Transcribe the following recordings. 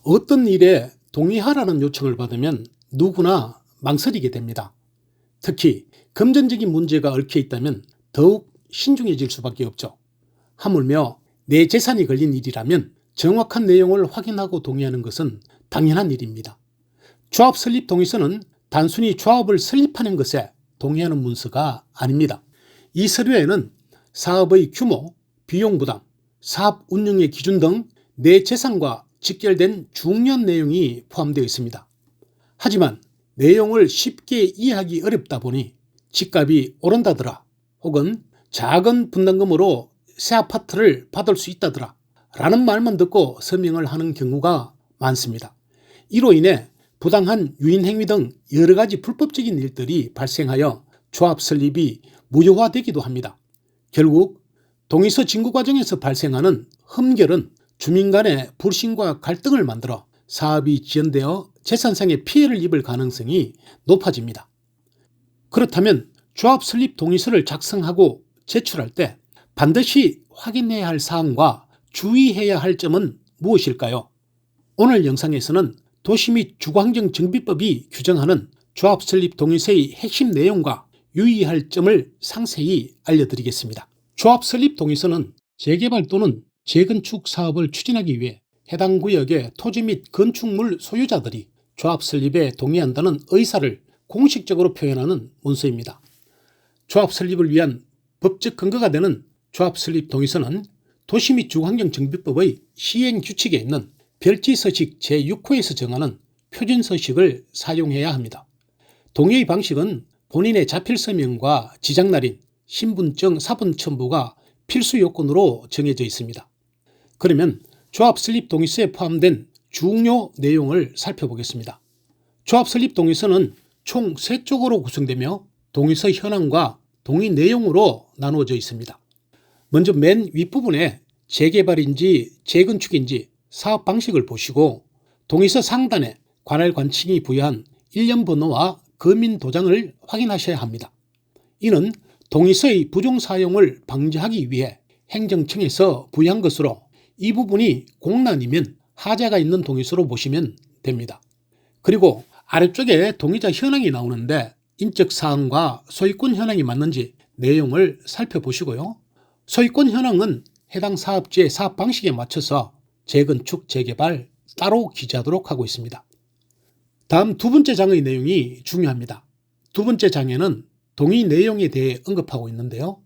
어떤 일에 동의하라는 요청을 받으면 누구나 망설이게 됩니다. 특히 금전적인 문제가 얽혀 있다면 더욱 신중해질 수밖에 없죠. 하물며 내 재산이 걸린 일이라면 정확한 내용을 확인하고 동의하는 것은 당연한 일입니다. 조합 설립 동의서는 단순히 조합을 설립하는 것에 동의하는 문서가 아닙니다. 이 서류에는 사업의 규모, 비용 부담, 사업 운영의 기준 등 내 재산과 직결된 중요한 내용이 포함되어 있습니다. 하지만 내용을 쉽게 이해하기 어렵다 보니 집값이 오른다더라 혹은 작은 분담금으로 새 아파트를 받을 수 있다더라 라는 말만 듣고 서명을 하는 경우가 많습니다. 이로 인해 부당한 유인행위 등 여러 가지 불법적인 일들이 발생하여 조합 설립이 무효화되기도 합니다. 결국 동의서 진구 과정에서 발생하는 흠결은 주민 간의 불신과 갈등을 만들어 사업이 지연되어 재산상의 피해를 입을 가능성이 높아집니다. 그렇다면 조합 설립 동의서를 작성하고 제출할 때 반드시 확인해야 할 사항과 주의해야 할 점은 무엇일까요? 오늘 영상에서는 도시 및 주거환경정비법이 규정하는 조합 설립 동의서의 핵심 내용과 유의할 점을 상세히 알려드리겠습니다. 조합 설립 동의서는 재개발 또는 재건축 사업을 추진하기 위해 해당 구역의 토지 및 건축물 소유자들이 조합 설립에 동의한다는 의사를 공식적으로 표현하는 문서입니다. 조합 설립을 위한 법적 근거가 되는 조합 설립 동의서는 도시 및 주거환경정비법의 시행규칙에 있는 별지서식 제6호에서 정하는 표준서식을 사용해야 합니다. 동의의 방식은 본인의 자필서명과 지장날인, 신분증 사본 첨부가 필수 요건으로 정해져 있습니다. 그러면 조합 설립 동의서에 포함된 중요 내용을 살펴보겠습니다. 조합 설립 동의서는 총 3쪽으로 구성되며 동의서 현황과 동의 내용으로 나누어져 있습니다. 먼저 맨 윗부분에 재개발인지 재건축인지 사업 방식을 보시고 동의서 상단에 관할 관청이 부여한 일련 번호와 거민 도장을 확인하셔야 합니다. 이는 동의서의 부정 사용을 방지하기 위해 행정청에서 부여한 것으로 이 부분이 공란이면 하자가 있는 동의서로 보시면 됩니다. 그리고 아래쪽에 동의자 현황이 나오는데 인적 사항과 소유권 현황이 맞는지 내용을 살펴보시고요. 소유권 현황은 해당 사업지의 사업 방식에 맞춰서 재건축, 재개발 따로 기재하도록 하고 있습니다. 다음 두 번째 장의 내용이 중요합니다. 두 번째 장에는 동의 내용에 대해 언급하고 있는데요.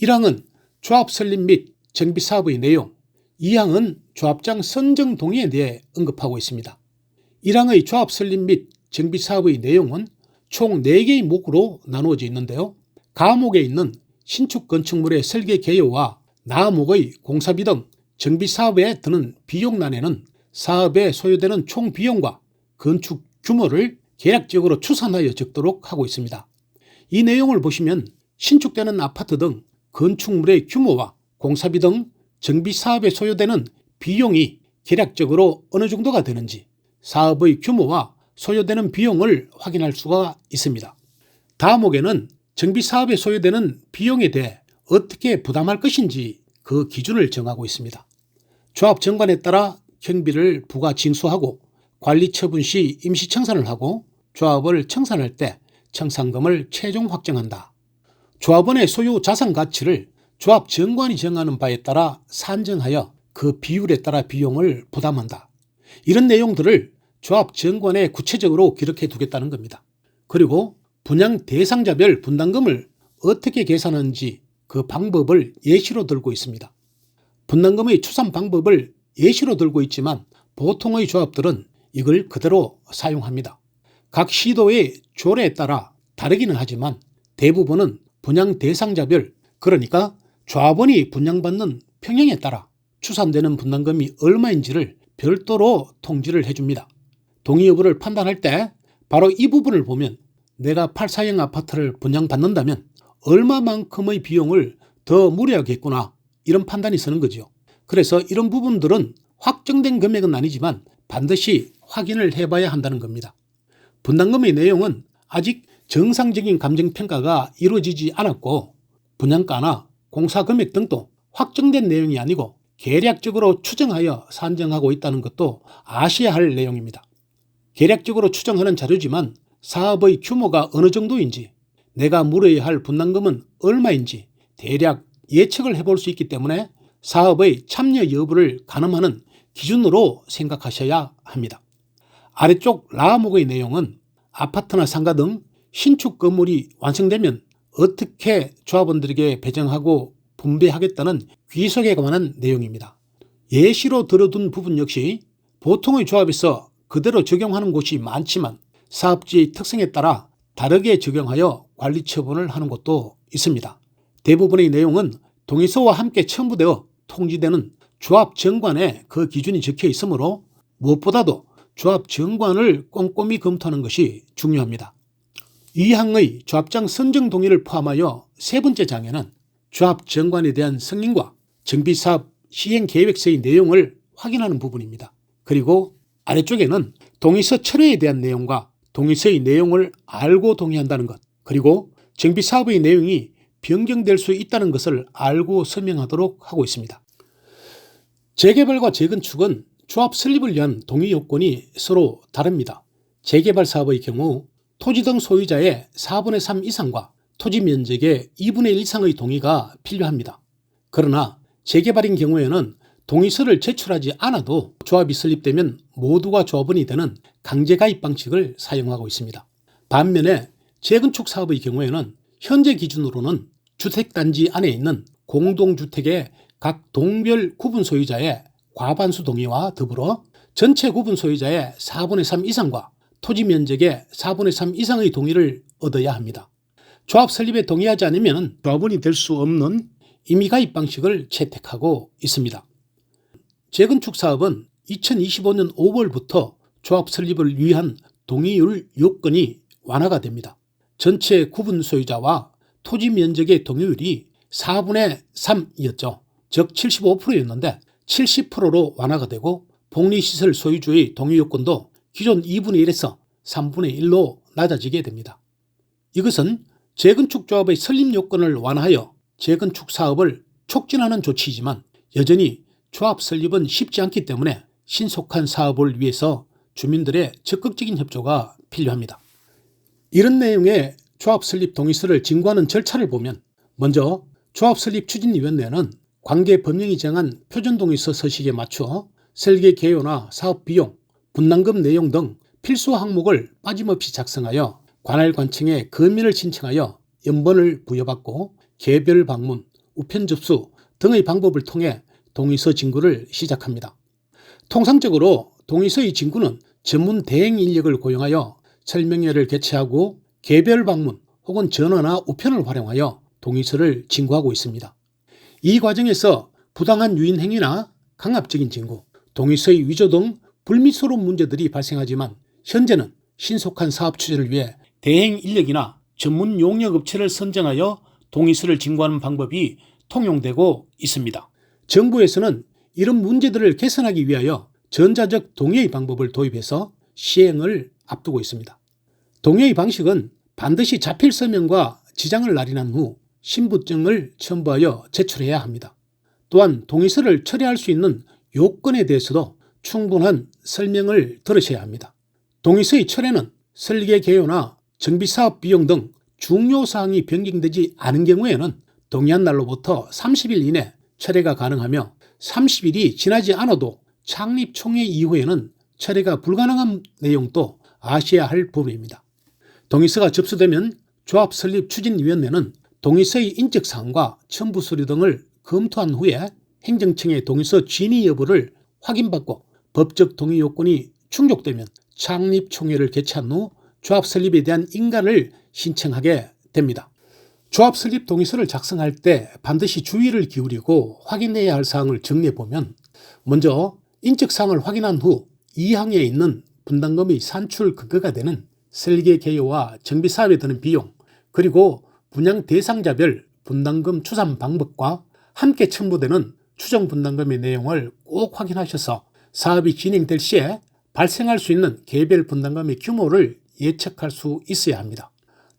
1항은 조합 설립 및 정비 사업의 내용, 2항은 조합장 선정 동의에 대해 언급하고 있습니다. 1항의 조합 설립 및 정비 사업의 내용은 총 4개의 목으로 나누어져 있는데요. 가목에 있는 신축 건축물의 설계 개요와 나목의 공사비 등 정비 사업에 드는 비용란에는 사업에 소요되는 총 비용과 건축 규모를 계략적으로 추산하여 적도록 하고 있습니다. 이 내용을 보시면 신축되는 아파트 등 건축물의 규모와 공사비 등 정비 사업에 소요되는 비용이 계략적으로 어느 정도가 되는지 사업의 규모와 소요되는 비용을 확인할 수가 있습니다. 다목에는 정비 사업에 소요되는 비용에 대해 어떻게 부담할 것인지 그 기준을 정하고 있습니다. 조합 정관에 따라 경비를 부과 징수하고 관리 처분 시 임시 청산을 하고 조합을 청산할 때 청산금을 최종 확정한다. 조합원의 소유 자산 가치를 조합 정관이 정하는 바에 따라 산정하여 그 비율에 따라 비용을 부담한다. 이런 내용들을 조합 정관에 구체적으로 기록해 두겠다는 겁니다. 그리고 분양 대상자별 분담금을 어떻게 계산하는지 그 방법을 예시로 들고 있습니다. 분담금의 추산 방법을 예시로 들고 있지만 보통의 조합들은 이걸 그대로 사용합니다. 각 시도의 조례에 따라 다르기는 하지만 대부분은 분양 대상자별, 그러니까 조합원이 분양받는 평형에 따라 추산되는 분담금이 얼마인지를 별도로 통지를 해줍니다. 동의 여부를 판단할 때 바로 이 부분을 보면 내가 8사형 아파트를 분양받는다면 얼마만큼의 비용을 더 물어야겠구나 이런 판단이 서는 거죠. 그래서 이런 부분들은 확정된 금액은 아니지만 반드시 확인을 해봐야 한다는 겁니다. 분담금의 내용은 아직 정상적인 감정평가가 이루어지지 않았고 분양가나 공사 금액 등도 확정된 내용이 아니고 계략적으로 추정하여 산정하고 있다는 것도 아셔야 할 내용입니다. 계략적으로 추정하는 자료지만 사업의 규모가 어느 정도인지, 내가 물어야 할 분담금은 얼마인지 대략 예측을 해볼 수 있기 때문에 사업의 참여 여부를 가늠하는 기준으로 생각하셔야 합니다. 아래쪽 라목의 내용은 아파트나 상가 등 신축 건물이 완성되면 어떻게 조합원들에게 배정하고 분배하겠다는 귀속에 관한 내용입니다. 예시로 들어둔 부분 역시 보통의 조합에서 그대로 적용하는 곳이 많지만 사업지의 특성에 따라 다르게 적용하여 관리 처분을 하는 곳도 있습니다. 대부분의 내용은 동의서와 함께 첨부되어 통지되는 조합 정관에 그 기준이 적혀 있으므로 무엇보다도 조합 정관을 꼼꼼히 검토하는 것이 중요합니다. 이 항의 조합장 선정 동의를 포함하여 세 번째 장에는 조합 정관에 대한 승인과 정비사업 시행계획서의 내용을 확인하는 부분입니다. 그리고 아래쪽에는 동의서 철회에 대한 내용과 동의서의 내용을 알고 동의한다는 것, 그리고 정비사업의 내용이 변경될 수 있다는 것을 알고 설명하도록 하고 있습니다. 재개발과 재건축은 조합 설립을 위한 동의 요건이 서로 다릅니다. 재개발 사업의 경우 토지 등 소유자의 4분의 3 이상과 토지 면적의 2분의 1 이상의 동의가 필요합니다. 그러나 재개발인 경우에는 동의서를 제출하지 않아도 조합이 설립되면 모두가 조합원이 되는 강제가입 방식을 사용하고 있습니다. 반면에 재건축 사업의 경우에는 현재 기준으로는 주택단지 안에 있는 공동주택의 각 동별 구분 소유자의 과반수 동의와 더불어 전체 구분 소유자의 4분의 3 이상과 토지 면적의 4분의 3 이상의 동의를 얻어야 합니다. 조합 설립에 동의하지 않으면 조합원이 될 수 없는 임의가입 방식을 채택하고 있습니다. 재건축 사업은 2025년 5월부터 조합 설립을 위한 동의율 요건이 완화가 됩니다. 전체 구분 소유자와 토지 면적의 동의율이 4분의 3이었죠. 즉 75%였는데 70%로 완화가 되고 복리시설 소유주의 동의 요건도 기존 2분의 1에서 3분의 1로 낮아지게 됩니다. 이것은 재건축 조합의 설립 요건을 완화하여 재건축 사업을 촉진하는 조치이지만 여전히 조합 설립은 쉽지 않기 때문에 신속한 사업을 위해서 주민들의 적극적인 협조가 필요합니다. 이런 내용의 조합 설립 동의서를 진구하는 절차를 보면 먼저 조합 설립 추진위원회는 관계 법령이 정한 표준동의서 서식에 맞춰 설계 개요나 사업 비용, 분담금 내용 등 필수 항목을 빠짐없이 작성하여 관할 관청에 검열을 신청하여 연번을 부여받고 개별 방문, 우편 접수 등의 방법을 통해 동의서 진구를 시작합니다. 통상적으로 동의서의 진구는 전문 대행 인력을 고용하여 설명회를 개최하고 개별 방문 혹은 전화나 우편을 활용하여 동의서를 진구하고 있습니다. 이 과정에서 부당한 유인 행위나 강압적인 진구, 동의서의 위조 등 불미스러운 문제들이 발생하지만 현재는 신속한 사업 추진을 위해 대행 인력이나 전문 용역 업체를 선정하여 동의서를 진구하는 방법이 통용되고 있습니다. 정부에서는 이런 문제들을 개선하기 위하여 전자적 동의의 방법을 도입해서 시행을 앞두고 있습니다. 동의의 방식은 반드시 자필 서명과 지장을 날인한 후 신분증을 첨부하여 제출해야 합니다. 또한 동의서를 철회할 수 있는 요건에 대해서도 충분한 설명을 들으셔야 합니다. 동의서의 철회는 설계 개요나 정비사업 비용 등 중요 사항이 변경되지 않은 경우에는 동의한 날로부터 30일 이내 철회가 가능하며 30일이 지나지 않아도 창립 총회 이후에는 철회가 불가능한 내용도 아셔야 할 부분입니다. 동의서가 접수되면 조합 설립 추진위원회는 동의서의 인적사항과 첨부 서류 등을 검토한 후에 행정청의 동의서 진위 여부를 확인받고 법적 동의 요건이 충족되면 창립총회를 개최한 후 조합 설립에 대한 인가를 신청하게 됩니다. 조합 설립 동의서를 작성할 때 반드시 주의를 기울이고 확인해야 할 사항을 정리해보면 먼저 인적사항을 확인한 후 이 항에 있는 분담금의 산출 근거가 되는 설계 개요와 정비사업에 드는 비용 그리고 분양 대상자별 분담금 추산 방법과 함께 첨부되는 추정 분담금의 내용을 꼭 확인하셔서 사업이 진행될 시에 발생할 수 있는 개별 분담금의 규모를 예측할 수 있어야 합니다.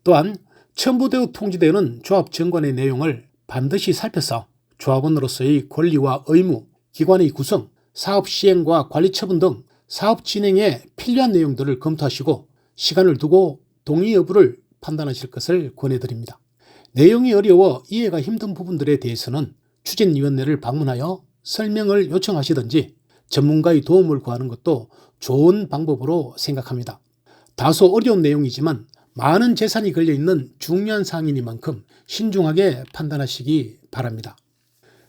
또한 첨부되어 통지되는 조합 정관의 내용을 반드시 살펴서 조합원으로서의 권리와 의무, 기관의 구성, 사업 시행과 관리 처분 등 사업 진행에 필요한 내용들을 검토하시고 시간을 두고 동의 여부를 판단하실 것을 권해드립니다. 내용이 어려워 이해가 힘든 부분들에 대해서는 추진위원회를 방문하여 설명을 요청하시든지 전문가의 도움을 구하는 것도 좋은 방법으로 생각합니다. 다소 어려운 내용이지만 많은 재산이 걸려있는 중요한 사항이니만큼 신중하게 판단하시기 바랍니다.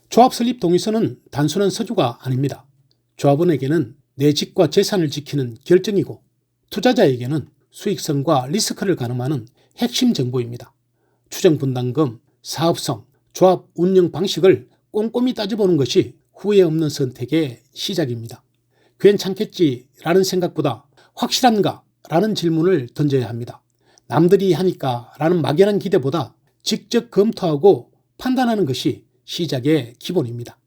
조합 설립 동의서는 단순한 서류가 아닙니다. 조합원에게는 내 집과 재산을 지키는 결정이고 투자자에게는 수익성과 리스크를 가늠하는 핵심 정보입니다. 추정분담금, 사업성, 조합 운영 방식을 꼼꼼히 따져보는 것이 후회 없는 선택의 시작입니다. 괜찮겠지라는 생각보다 확실한가? 라는 질문을 던져야 합니다. 남들이 하니까 라는 막연한 기대보다 직접 검토하고 판단하는 것이 시작의 기본입니다.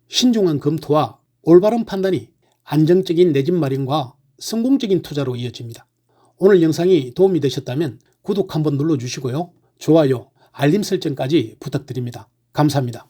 신중한 검토와 올바른 판단이 안정적인 내 집 마련과 성공적인 투자로 이어집니다. 오늘 영상이 도움이 되셨다면 구독 한번 눌러주시고요. 좋아요, 알림 설정까지 부탁드립니다. 감사합니다.